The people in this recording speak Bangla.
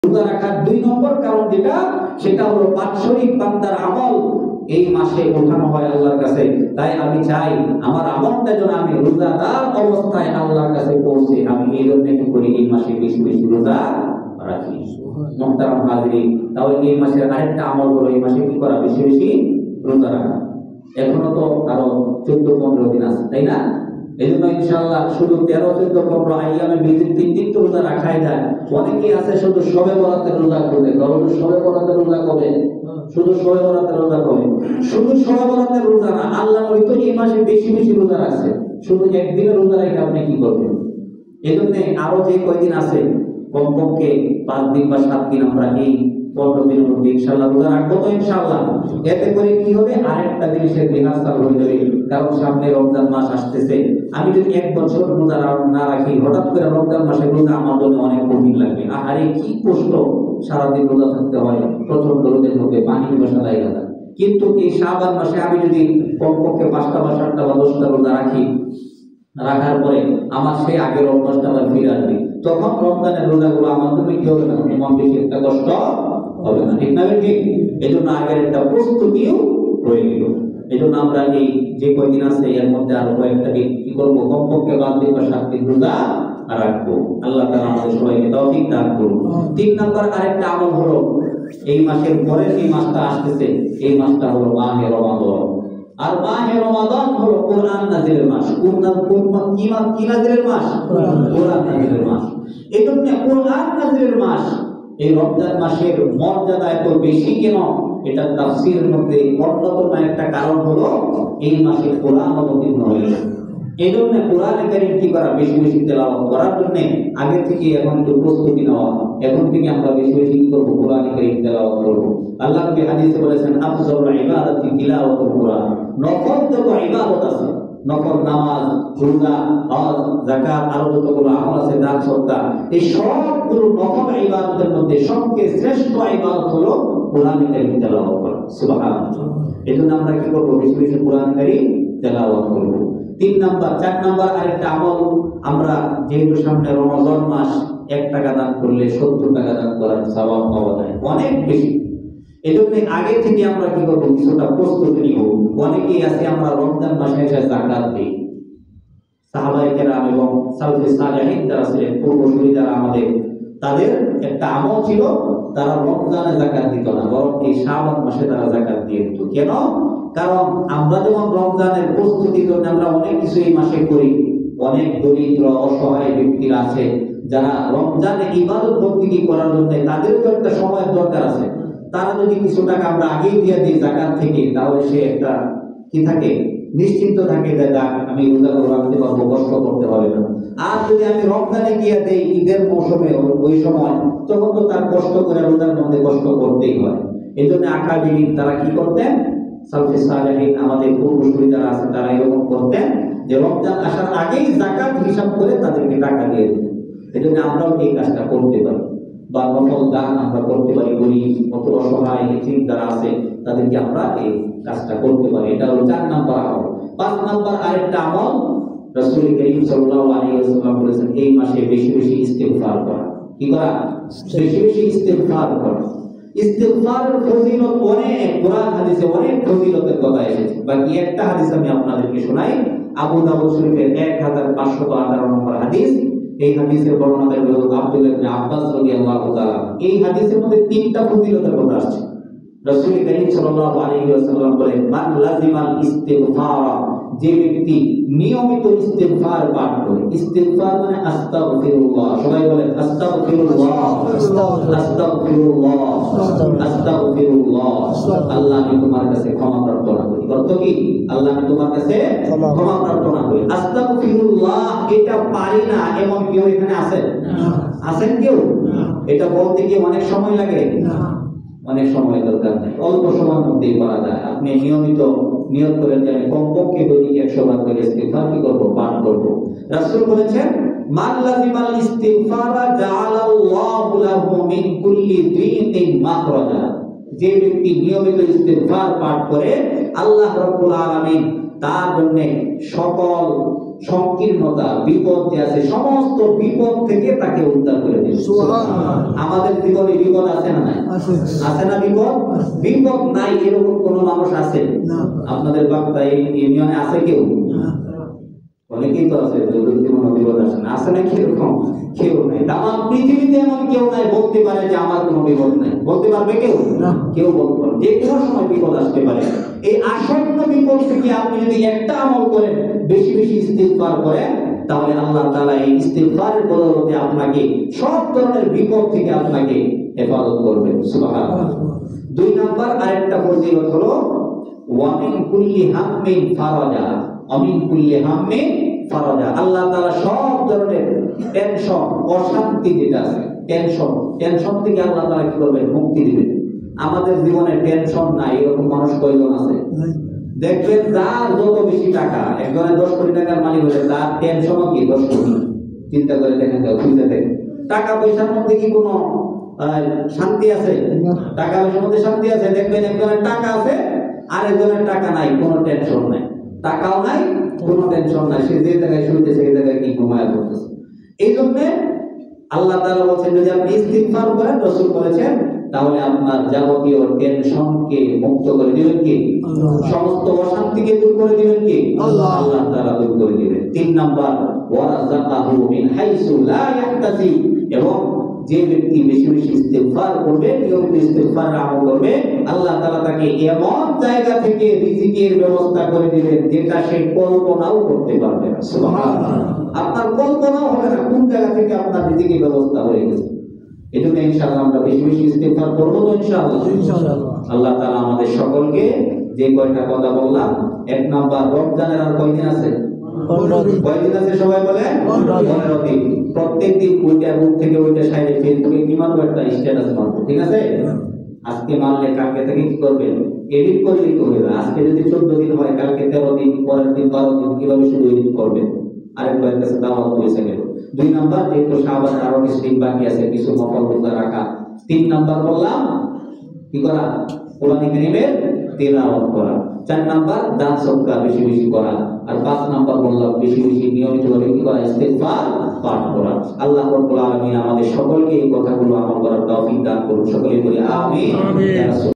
রোজা রাখার 2 নম্বর কারণ যেটা, সেটা হলো বাৎসরিক বান্দার আমল এই মাসে ওঠানো হয় আল্লাহর কাছে। তাই আমি চাই আমার আমলটা যেন আমি রোজাদার অবস্থায় আল্লাহর কাছে পৌঁছে, আমি এই জন্য কি করি, এই মাসে বেশি বেশি রোজা রাখি। মুহতারাম হাজিরিন, তাহলে এই মাসের আরেকটা আমল হলো এই মাসে কি করা, বেশি বেশি রোজা রাখা। এখনো তো আরো 14-15 দিন আছে, তাই না? এই জন্য ইনশাআল্লাহ শুধু 13-14-15 আইয়ামে বিধির 3 দিন তো রোজা রাখাই যায়। অনেকেই আছে শুধু শবে বরাতের রোজা করে, কারণ শবে বরাতের রোজা কবে, শুধু শবে বরাতের রোজা কবে, শুধু শবে বরাতের রোজা না, আল্লাহ নবী তো এই মাসে বেশি বেশি রোজা রাখছে। শুধু একদিনের রোজা রেখে আপনি কি করবেন? এই জন্য আরো যে কয়দিন আছে, কমপক্ষে 5 দিন বা 7 দিন আমরা এই 15 দিনের মধ্যে ইনশাআল্লাহ রোজা রাখবো তো ইনশাআল্লাহ। এতে করে কি হবে, আরেকটা জিনিসের রিহার্সাল হয়ে যাবে, কারণ সামনে রমজান মাস আসতেছে। আমি যদি 1 বছর রোজা না রাখি, হঠাৎ করে রমজান মাসে রোজা আমার জন্য অনেক কঠিন লাগবে। আরে কি কষ্ট, সারাদিন রোজা থাকতে হয়, প্রচন্ড রোদের মধ্যে পানি বসা লাগে না। কিন্তু এই শাবান মাসে আমি যদি কমপক্ষে 5টা বা 7টা বা 10টা রোজা রাখি, রাখার পরে আমার সেই আগের অভ্যাসটা আবার ফিরে আসবে, তখন রমজানের রোজাগুলো আমার জন্য কি হবে না, এমন বেশি একটা কষ্ট হবে না, ঠিক না? ঠিক। এই জন্য আগের একটা প্রস্তুতিও হয়ে গেল। এই জন্য আমরা এই যে কয়দিন আছে এর মধ্যে আরো কয়েকটা দিন কি করবো, কমপক্ষে 5 দিন বা 7 দিন রোজা রাখবো। আল্লাহ তাআলা আমাদের সবাইকে তৌফিক দান করুন। 3 নম্বর আরেকটা আমল হলো, এই মাসের পরের যে মাসটা আসতেছে, এই মাসটা হলো মাহে রমাদান। আর মাহে রমাদান হলো কোরআন নাযিলের মাস। কি নাযিলের মাস? কোরআন নাযিলের মাস। এই জন্য কোরআন নাযিলের মাস, এই রমজান মাসের মর্যাদা এত বেশি কেন, এটা তাফসীরের মধ্যে অন্যতম একটা কারণ হলো এই মাসে কোরআন অবতীর্ণ হয়েছে। এই জন্য কোরআনে কারীম কি করা, বেশি বেশি তেলাওয়াত করার জন্য আগে থেকে এখন একটু প্রস্তুতি নেওয়া। এখন থেকে আমরা বেশি বেশি কি করবো, কোরআনে কারীম তেলাওয়াত করবো। আল্লাহ নবী হাদিসে বলেছেন, আফজালুল ইবাদাতি তিলাওয়াতুল কোরআন। নফল যত ইবাদত আছে, নফল নামাজ, রোজা, হজ, যাকাত, আরো যতগুলো আমল আছে, দান সদকা, এই সবগুলো নফল ইবাদতের মধ্যে সবচেয়ে শ্রেষ্ঠ ইবাদত হলো কোরআনে কারীম তেলাওয়াত করা। সুবহানাল্লাহ। এজন্য আমরা কি করব, বেশি বেশি কোরআনে কারীম তেলাওয়াত করব। 3 নাম্বার, 4 নাম্বার আরেকটা আমল, আমরা যেহেতু সামনে রমজান মাস, 1 টাকা দান করলে 70 টাকা দান করার সওয়াব পাওয়া যায়, অনেক বেশি। এজন্য আগে থেকে আমরা কি করব, কিছুটা প্রস্তুতি নিব। অনেকেই আছে আমরা রমজান মাসে এসে যাকাত দিই। সাহাবায়ে কেরাম এবং সালফে সালেহিন যারা ছিলেন, পূর্বসূরি যারা আমাদের, তাদের একটা আমল ছিল, তারা রমজানে যাকাত দিত না, বরং এই শাবান মাসে তারা যাকাত দিয়ে দিত। কেন? কারণ আমরা যেমন রমজানের প্রস্তুতির জন্য আমরা অনেক কিছু এই মাসে করি, অনেক দরিদ্র অসহায় ব্যক্তিরা আছে যারা রমজানে ইবাদত বন্দেগী করার জন্য তাদের তো একটা সময়ের দরকার আছে। তারা যদি কিছু টাকা আমরা আগেই দিয়ে দিই যাকাত থেকে, তাহলে সে একটা কি থাকে, নিশ্চিন্ত থাকে যে আমি রোজা রাখতে পারবো, কষ্ট করতে হবে না। আর যদি আমি রমজানে গিয়ে দেই ঈদের মৌসুমে, ওই সময়, তখন তো তার কষ্ট করে রোজার মধ্যে কষ্ট করতেই হয়। এই জন্য আকাবিরিন তারা কি করতেন, সালফে সালেহিন আমাদের পূর্বসূরি যারা আছে, তারা এরকম করতেন যে রমজান আসার আগেই যাকাত হিসাব করে তাদেরকে টাকা দিয়ে দিতেন। এই জন্য আমরাও এই কাজটা করতে পারি, বা নফল দান আমরা করতে পারি। গরিব, কত অসহায় এতিম যারা আছে, তাদেরকে আমরা এই কাজটা করতে পারি। এটা হলো 4 নাম্বার আমল। 5 নাম্বার আরেকটা আমল, রাসূল করিম সাল্লাল্লাহু আলাইহি ওয়াসাল্লাম বলেছেন, এই মাসে বেশি বেশি ইস্তিগফার করা। কি করা? বেশি বেশি ইস্তিগফার করা। ইস্তিগফারের ফজিলত অনেক, কোরআন হাদিসে অনেক ফজিলতের কথা এসেছে। বাকি একটা হাদিস আমি আপনাদেরকে শোনাই, আবু দাউদ শরীফের 1558 নম্বর হাদিস। এই হাদিসের বর্ণনাকারী হলো আব্দুল্লাহ ইবনে আব্বাস রাদিয়াল্লাহু তাআলা। এই হাদিসের মধ্যে 3টা ফজিলতের কথা আসছে। রাসূল করিম সাল্লাল্লাহু আলাইহি ওয়াসাল্লাম বলেন, মান লাজিমাল ইস্তিগফার, যে ব্যক্তি নিয়মিত ইস্তিগফার পাঠ করে। ইস্তিগফার মানে আস্তাগফিরুল্লাহ। সবাই বলেন আস্তাগফিরুল্লাহ, আস্তাগফিরুল্লাহ, আস্তাগফিরুল্লাহ। আল্লাহ, আমি তোমার কাছে ক্ষমা প্রার্থনা করি। অর্থ কি? আল্লাহ, আমি তোমার কাছে ক্ষমা প্রার্থনা করি। আস্তাগফিরুল্লাহ এটা পারি না এমন কেউ এখানে আছেন? আছেন কেউ? এটা বলতে কি অনেক সময় লাগে? অনেক সময় দরকার নেই, অল্প সময়ের মধ্যেই করা যায়। আপনি নিয়মিত নিয়ত করেন যে আমি কমপক্ষে দৈনিক 100 বার করে ইস্তিগফার কি করব, পাঠ করব। রাসূল বলেছেন, মান লাজিমাল ইস্তিগফারা জাআলাল্লাহু লাহু মিন কুল্লি দীকিন মাখরাজা। যে ব্যক্তি নিয়মিত ইস্তিগফার পাঠ করে, আল্লাহ রাব্বুল আলামিন তার জন্য সকল সংকীর্ণতা, বিপদ যে আছে, সমস্ত বিপদ থেকে তাকে উদ্ধার করে দিবে। আমাদের জীবনে বিপদ আছে না নাই? আছে না বিপদ? বিপদ নাই এরকম কোন মানুষ আছে? আপনাদের বাগদা ইউনিয়নে আছে কেউ? অনেকেই তো আছে জীবনে বিপদ আসে না, আছে না কিরকম? কেউ নাই। তামাম পৃথিবীতে এমন কেউ নাই বলতে পারে যে আমার কোনো বিপদ নাই। বলতে পারবে কেউ? কেউ বলতে পারবে। যে কোনো সময় বিপদ আসতে পারে। এই আসন্ন বিপদ থেকে আপনি যদি একটা আমল করেন, বেশি বেশি ইস্তিগফার করেন, তাহলে আল্লাহ তাআলা এই ইস্তিগফারের বদৌলতে আপনাকে সব ধরনের বিপদ থেকে আপনাকে হেফাজত করবেন। সুবহানাল্লাহ। 2 নাম্বার আরেকটা ফজিলত হলো ওয়া মিন কুল্লি হাম্মিন ফারাজা। আমিন কুল্লি হাম্মিন ফারাজা। আল্লাহ তাআলা সব ধরনের টেনশন, অশান্তি যেটা আছে, টেনশন থেকে আল্লাহ তাআলা কি করবেন? মুক্তি দিবেন। আমাদের জীবনে টেনশন নাই এরকম মানুষ কয়জন আছে? দেখবেন যার যত বেশি টাকা, একজনের 10 কোটি টাকার মালিক হলে তার টেনশনও কি 10 কোটি। চিন্তা করে দেখেন, বুঝতে দেখেন টাকা পয়সার মধ্যে কি কোনো শান্তি আছে? টাকা পয়সার মধ্যে শান্তি আছে? দেখবেন একজনের টাকা আছে আর একজনের টাকা নাই, কোনো টেনশন নাই। টাকাও নাই, কোনো টেনশন নাই, সে যে জায়গায় শুইতেছে সেই জায়গায় কি ঘুমায় পড়তেছে। এই জন্য আল্লাহ তাআলা বলেন যদি আপনি ইস্তিগফার করেন, রাসূল বলেছেন, তাহলে আপনার যাবতীয় টেনশনকে মুক্ত করে দিবেন কি? সমস্ত অশান্তিকে দূর করে দিবেন কি? আল্লাহ তাআলা দূর করে দিবেন। 3 নাম্বার ওয়ারাযাকাহু মিন হাইসু লা ইয়াহতাসিব। এবং যে ব্যক্তি বেশি বেশি ইস্তিগফার করবে, নিয়মিত ইস্তিগফার আমল করবে, আল্লাহ তাআলা তাকে এমন জায়গা থেকে রিজিকের ব্যবস্থা করে দিবেন যেটা সে কল্পনাও করতে পারবে না। সুবহানাল্লাহ। আপনার কল্পনাও হবে না কোন জায়গা থেকে আপনার রিজিকের ব্যবস্থা হয়ে গেছে। এজন্য ইনশাআল্লাহ আমরা বেশি বেশি ইস্তিগফার করব তো ইনশাআল্লাহ। আল্লাহ তাআলা আমাদের সকলকে যে কয়টা কথা বললাম, 1 নাম্বার রমজানের আর কয়দিন আছে? 15 দিন আছে। সবাই বলে 15 দিন। প্রত্যেকদিন ঘুম থেকে উঠে সাইডে ফেসবুকে কি মারবো? একটা স্ট্যাটাস মারবো, ঠিক আছে? আজকে মারলে কালকে থেকে কি করবেন? এডিট করলেই তো হয়ে যাবে। আজকে যদি 14 দিন হয়, কালকে 13 দিন, পরের দিন 12 দিন, কিভাবে শুধু এডিট করবেন? আরেকবার কাছে দাওয়াত হয়েছে গেল। 2 নাম্বার যেহেতু শাবান আরো কিছু বাকি আছে, কিছু নফল রোজা রাখা। 3 নাম্বার বললাম কি করা? কোরআন কারীমের তিলাওয়াত করা। 4 নাম্বার দান সদকা বেশি বেশি করা। আর 5 নাম্বার বললাম বেশি বেশি নিয়মিতভাবে কি করা? ইস্তিগফার পাঠ করা। আল্লাহ রাব্বুল আলামিন আমাদের সকলকে এই কথাগুলো আমল করার তৌফিক দান করুন। সকলে বলি আমিন।